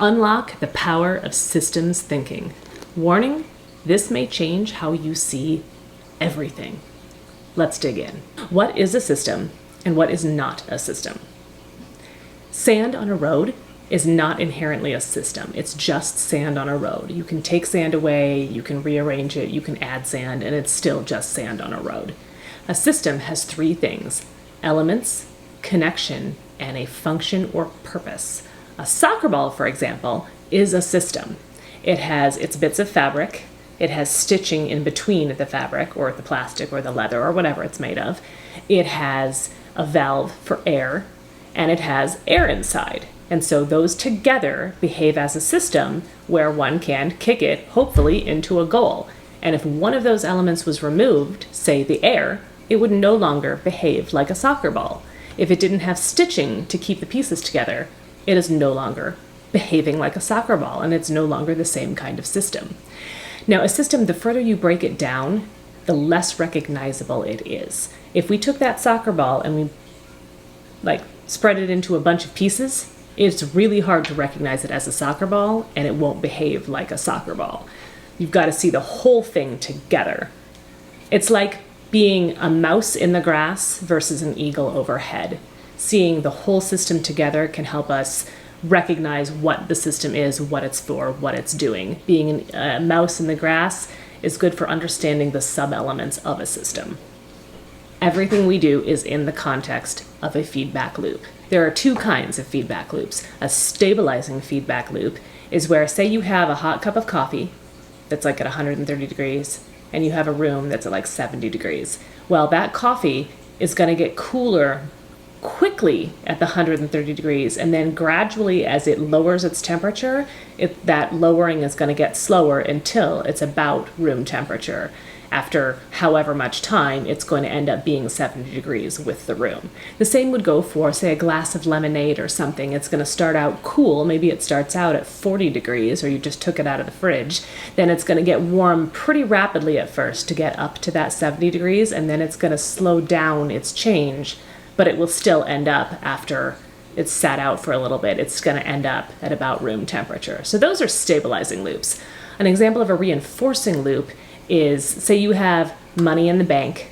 Unlock the power of systems thinking. Warning, this may change how you see everything. Let's dig in. What is a system and what is not a system? Sand on a road is not inherently a system. It's just sand on a road. You can take sand away, you can rearrange it, you can add sand, and it's still just sand on a road. A system has three things: elements, connection, and a function or purpose. A soccer ball, for example, is a system. It has its bits of fabric, it has stitching in between the fabric or the plastic or the leather or whatever it's made of. It has a valve for air, and it has air inside. And so those together behave as a system where one can kick it, hopefully, into a goal. And if one of those elements was removed, say the air, it would no longer behave like a soccer ball. If it didn't have stitching to keep the pieces together, it is no longer behaving like a soccer ball, and it's no longer the same kind of system. Now, a system, the further you break it down, the less recognizable it is. If we took that soccer ball and we spread it into a bunch of pieces, it's really hard to recognize it as a soccer ball, and it won't behave like a soccer ball. You've got to see the whole thing together. It's like being a mouse in the grass versus an eagle overhead. Seeing the whole system together can help us recognize what the system is, what it's for, what it's doing. Being a mouse in the grass is good for understanding the sub-elements of a system. Everything we do is in the context of a feedback loop. There are two kinds of feedback loops. A stabilizing feedback loop is where, say you have a hot cup of coffee that's at 130 degrees, and you have a room that's at 70 degrees. Well, that coffee is going to get cooler quickly at the 130 degrees, and then gradually as it lowers its temperature, that lowering is going to get slower until it's about room temperature. After however much time, it's going to end up being 70 degrees with the room. The same would go for, say, a glass of lemonade or something. It's going to start out cool. Maybe it starts out at 40 degrees, or you just took it out of the fridge. Then it's going to get warm pretty rapidly at first to get up to that 70 degrees, and then it's going to slow down its change, but it will still end up, after it's sat out for a little bit, it's going to end up at about room temperature. So those are stabilizing loops. An example of a reinforcing loop is, say you have money in the bank,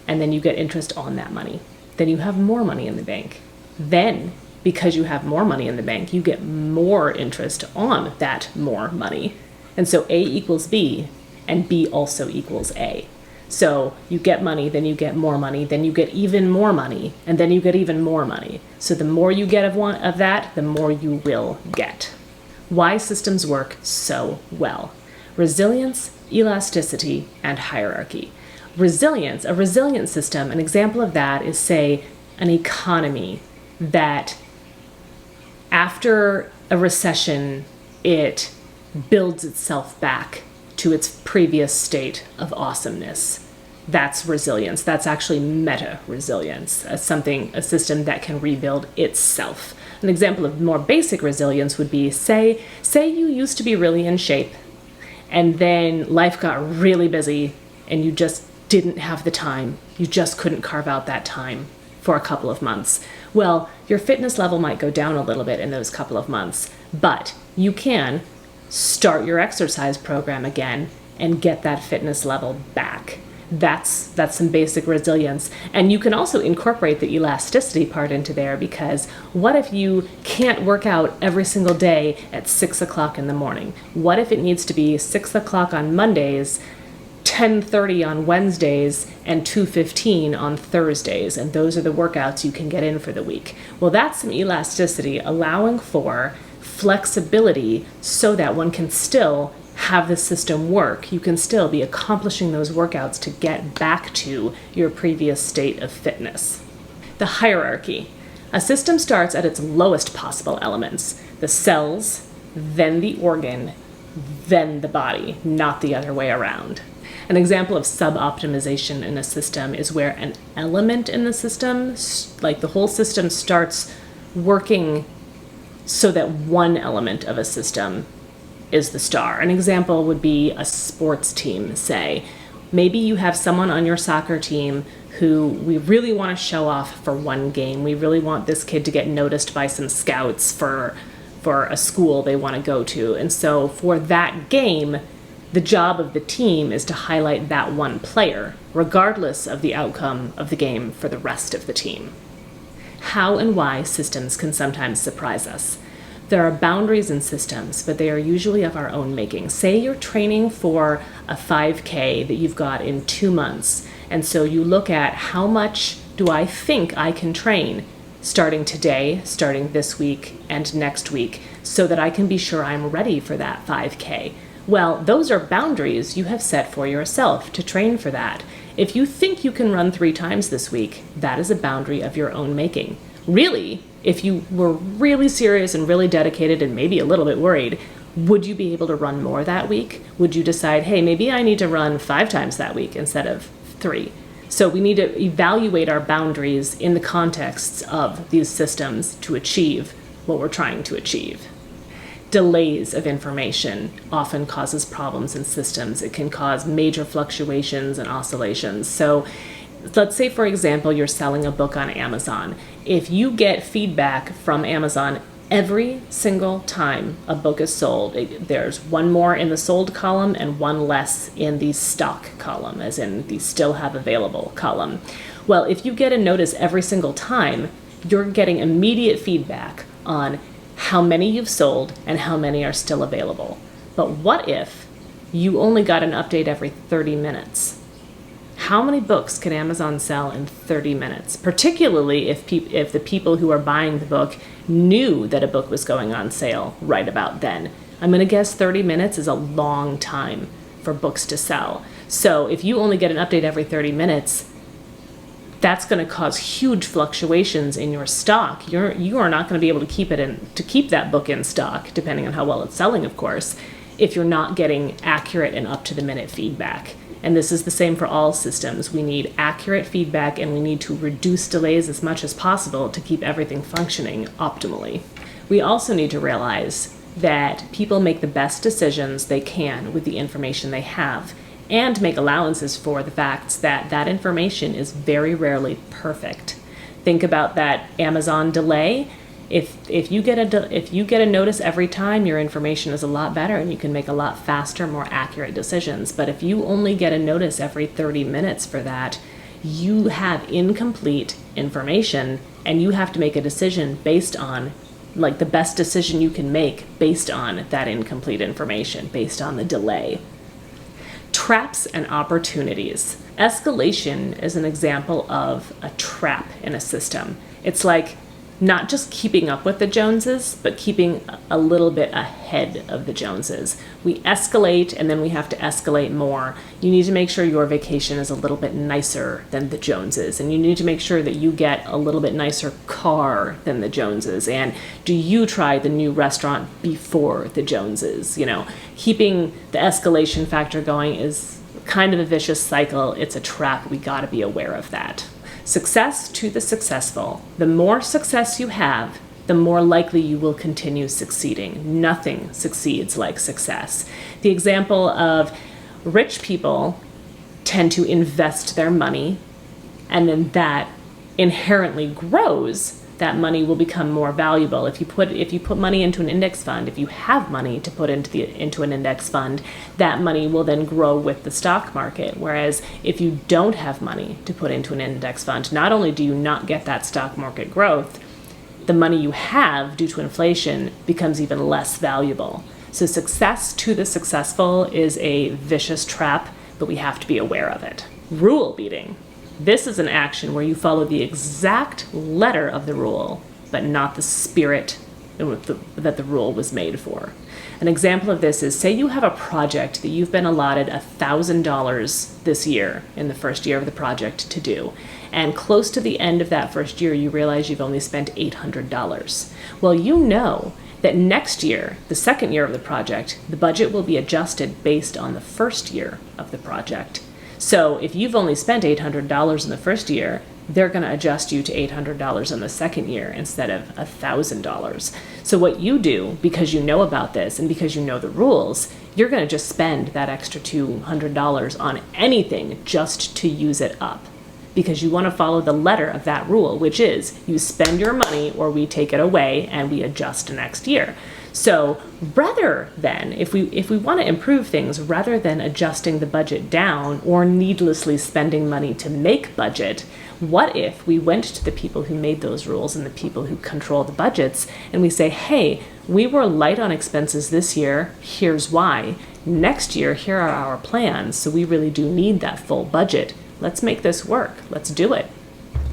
and then you get interest on that money. Then you have more money in the bank. Then, because you have more money in the bank, you get more interest on that more money. And so A equals B, and B also equals A. So you get money, then you get more money, then you get even more money, and then you get even more money. So the more you get of that, the more you will get. Why systems work so well. Resilience, elasticity, and hierarchy. Resilience, a resilient system, an example of that is, say, an economy that after a recession, it builds itself back to its previous state of awesomeness. That's resilience. That's actually meta-resilience, a system that can rebuild itself. An example of more basic resilience would be, say you used to be really in shape, and then life got really busy and you just didn't have the time. You just couldn't carve out that time for a couple of months. Well, your fitness level might go down a little bit in those couple of months, but you can start your exercise program again and get that fitness level back. That's some basic resilience. And you can also incorporate the elasticity part into there, because what if you can't work out every single day at 6 o'clock in the morning? What if it needs to be 6 o'clock on Mondays, 10:30 on Wednesdays, and 2:15 on Thursdays, and those are the workouts you can get in for the week? Well, that's some elasticity, allowing for flexibility so that one can still have the system work. You can still be accomplishing those workouts to get back to your previous state of fitness. The hierarchy. A system starts at its lowest possible elements, the cells, then the organ, then the body, not the other way around. An example of sub-optimization in a system is where an element in the system, like the whole system, starts working so that one element of a system is the star. An example would be a sports team, say. Maybe you have someone on your soccer team who we really want to show off for one game. We really want this kid to get noticed by some scouts for for a school they want to go to. And so for that game, the job of the team is to highlight that one player, regardless of the outcome of the game for the rest of the team. How and why systems can sometimes surprise us. There are boundaries in systems, but they are usually of our own making. Say you're training for a 5K that you've got in 2 months, and so you look at how much do I think I can train starting today, starting this week, and next week, so that I can be sure I'm ready for that 5K. Well, those are boundaries you have set for yourself to train for that. If you think you can run 3 times this week, that is a boundary of your own making. Really, if you were really serious and really dedicated and maybe a little bit worried, would you be able to run more that week? Would you decide, hey, maybe I need to run 5 times that week instead of 3? So we need to evaluate our boundaries in the contexts of these systems to achieve what we're trying to achieve. Delays of information often causes problems in systems. It can cause major fluctuations and oscillations. So let's say, for example, you're selling a book on Amazon. If you get feedback from Amazon every single time a book is sold, there's one more in the sold column and one less in the stock column, as in the still have available column. Well, if you get a notice every single time, you're getting immediate feedback on how many you've sold and how many are still available. But what if you only got an update every 30 minutes? How many books can Amazon sell in 30 minutes? Particularly if the people who are buying the book knew that a book was going on sale right about then. I'm going to guess 30 minutes is a long time for books to sell. So if you only get an update every 30 minutes, that's going to cause huge fluctuations in your stock. You are not going to be able to keep that book in stock, depending on how well it's selling, of course, if you're not getting accurate and up-to-the-minute feedback. And this is the same for all systems. We need accurate feedback, and we need to reduce delays as much as possible to keep everything functioning optimally. We also need to realize that people make the best decisions they can with the information they have, and make allowances for the fact that that information is very rarely perfect. Think about that Amazon delay. If you get a notice every time, your information is a lot better and you can make a lot faster, more accurate decisions. But if you only get a notice every 30 minutes for that, you have incomplete information and you have to make a decision based on, like, the best decision you can make based on that incomplete information, based on the delay. Traps and opportunities. Escalation is an example of a trap in a system. It's like not just keeping up with the Joneses, but keeping a little bit ahead of the Joneses. We escalate and then we have to escalate more. You need to make sure your vacation is a little bit nicer than the Joneses, and you need to make sure that you get a little bit nicer car than the Joneses. And do you try the new restaurant before the Joneses? Keeping the escalation factor going is kind of a vicious cycle. It's a trap. We got to be aware of that. Success to the successful. The more success you have, the more likely you will continue succeeding. Nothing succeeds like success. The example of rich people tend to invest their money, and then that inherently grows. That money will become more valuable. If you put money into an index fund, if you have money to put into an index fund, that money will then grow with the stock market. Whereas if you don't have money to put into an index fund, not only do you not get that stock market growth, the money you have due to inflation becomes even less valuable. So success to the successful is a vicious trap, but we have to be aware of it. Rule beating. This is an action where you follow the exact letter of the rule, but not the spirit that the rule was made for. An example of this is, say you have a project that you've been allotted $1,000 this year in the first year of the project to do, and close to the end of that first year you realize you've only spent $800. Well, you know that next year, the second year of the project, the budget will be adjusted based on the first year of the project. So if you've only spent $800 in the first year, they're going to adjust you to $800 in the second year instead of $1,000. So what you do, because you know about this and because you know the rules, you're going to just spend that extra $200 on anything just to use it up. because you want to follow the letter of that rule, which is you spend your money or we take it away and we adjust next year. So rather than, if we want to improve things, rather than adjusting the budget down or needlessly spending money to make budget, what if we went to the people who made those rules and the people who control the budgets and we say, hey, we were light on expenses this year, here's why. Next year, here are our plans, so we really do need that full budget. Let's make this work. Let's do it.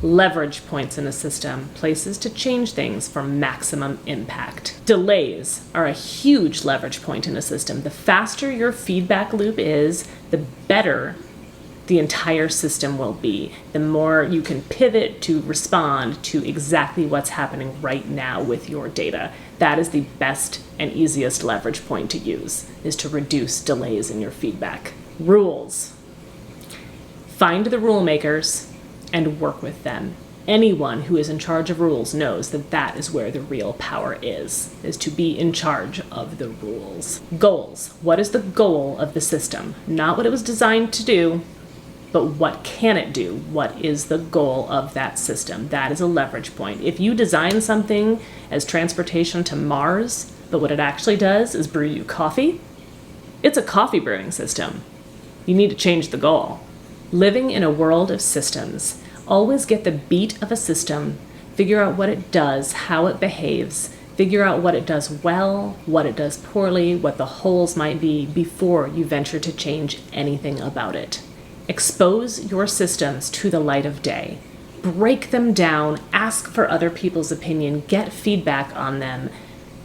Leverage points in a system, places to change things for maximum impact. Delays are a huge leverage point in a system. The faster your feedback loop is, the better the entire system will be. The more you can pivot to respond to exactly what's happening right now with your data. That is the best and easiest leverage point to use, is to reduce delays in your feedback. Rules. Find the rule makers and work with them. Anyone who is in charge of rules knows that that is where the real power is to be in charge of the rules. Goals. What is the goal of the system? Not what it was designed to do, but what can it do? What is the goal of that system? That is a leverage point. If you design something as transportation to Mars, but what it actually does is brew you coffee, it's a coffee brewing system. You need to change the goal. Living in a world of systems. Always get the beat of a system, figure out what it does, how it behaves, figure out what it does well, what it does poorly, what the holes might be before you venture to change anything about it. Expose your systems to the light of day. Break them down, ask for other people's opinion, get feedback on them.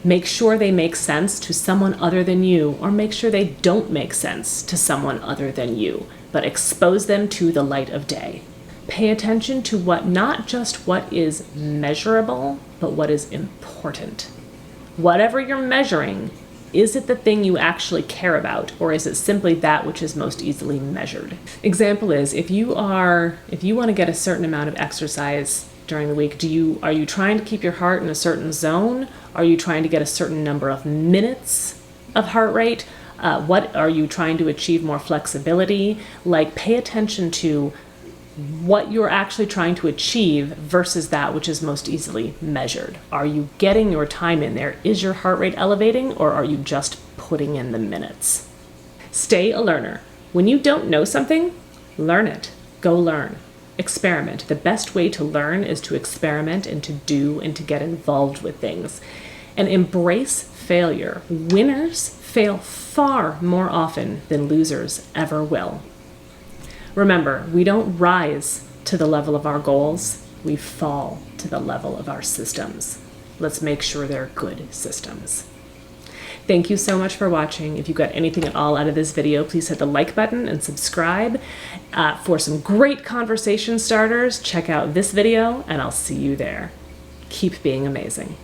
Make sure they make sense to someone other than you, or make sure they don't make sense to someone other than you, but expose them to the light of day. Pay attention to not just what is measurable, but what is important. Whatever you're measuring, is it the thing you actually care about, or is it simply that which is most easily measured? Example is, if you want to get a certain amount of exercise during the week, are you trying to keep your heart in a certain zone? Are you trying to get a certain number of minutes of heart rate? What are you trying to achieve? More flexibility? Pay attention to what you're actually trying to achieve versus that which is most easily measured. Are you getting your time in there? Is your heart rate elevating, or are you just putting in the minutes? Stay a learner. When you don't know something, learn it. Go learn. Experiment. The best way to learn is to experiment and to do and to get involved with things. And embrace failure. Winners fail far more often than losers ever will. Remember, we don't rise to the level of our goals, we fall to the level of our systems. Let's make sure they're good systems. Thank you so much for watching. If you got anything at all out of this video, please hit the like button and subscribe. For some great conversation starters, check out this video, and I'll see you there. Keep being amazing.